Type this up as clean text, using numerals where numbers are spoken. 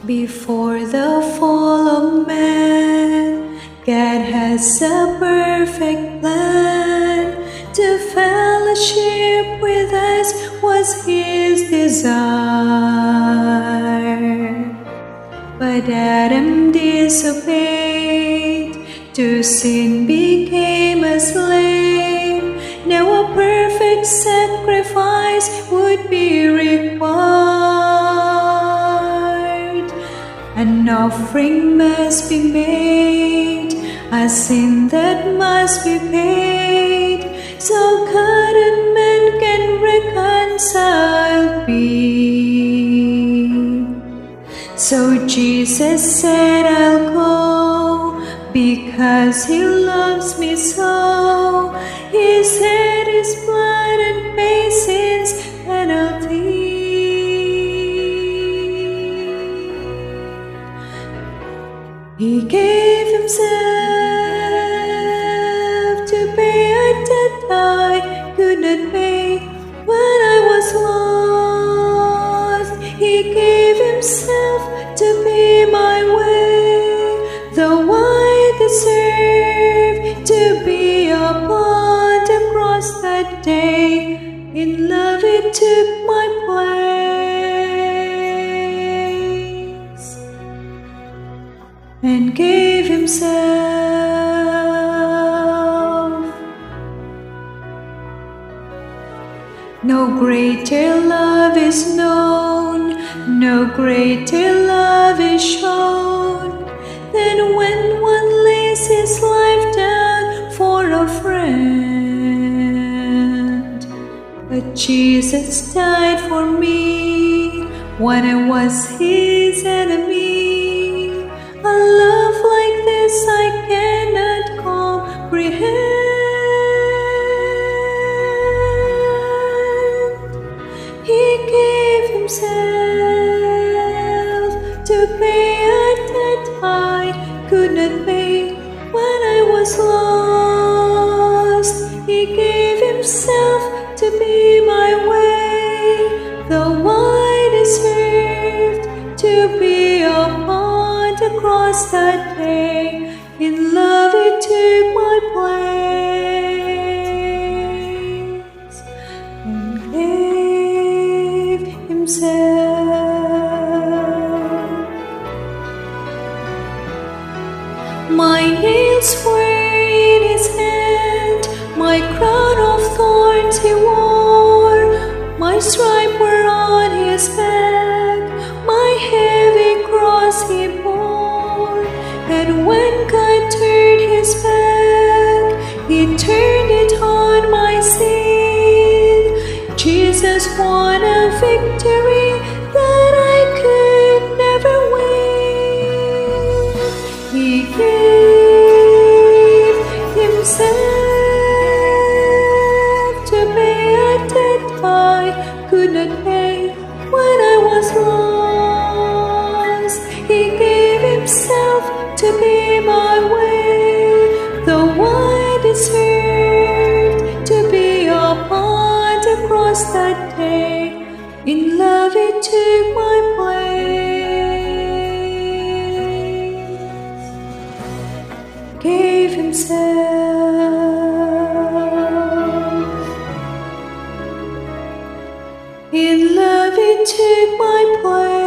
Before the fall of man, God has a perfect plan. To fellowship with us was His desire. But Adam disobeyed, to sin became a slave. Now a perfect sacrifice would be required. An offering must be made, a sin that must be paid, so God and man can reconcile be. So Jesus said, I'll go, because He loves me so. He shed His blood and paid sin's penalty. He gave Himself to pay a debt I could not pay. When I was lost, He gave Himself to be my way, though I deserve to be upon the cross that day. In love He took my place and gave Himself. No greater love is known, no greater love is shown, than when one lays his life down for a friend. But Jesus died for me when I was His enemy. A love like this I cannot comprehend. He gave Himself to pay a debt I could not pay. When I was lost, He gave Himself to be my way, though I deserved to be upon the cross that day. In love He took my place and gave Himself. My nails were in His hand, my crown of thorns He wore, my stripes were on His back, my heavy cross He bore. And when God turned His back, He turned it on my sin. Jesus won a victory that I could never win. He gave Himself to pay a debt I could not pay. When I was lost, He gave Himself to be my way, though I deserved to be upon the cross that day. In love He took my place, gave Himself. In love He took my place.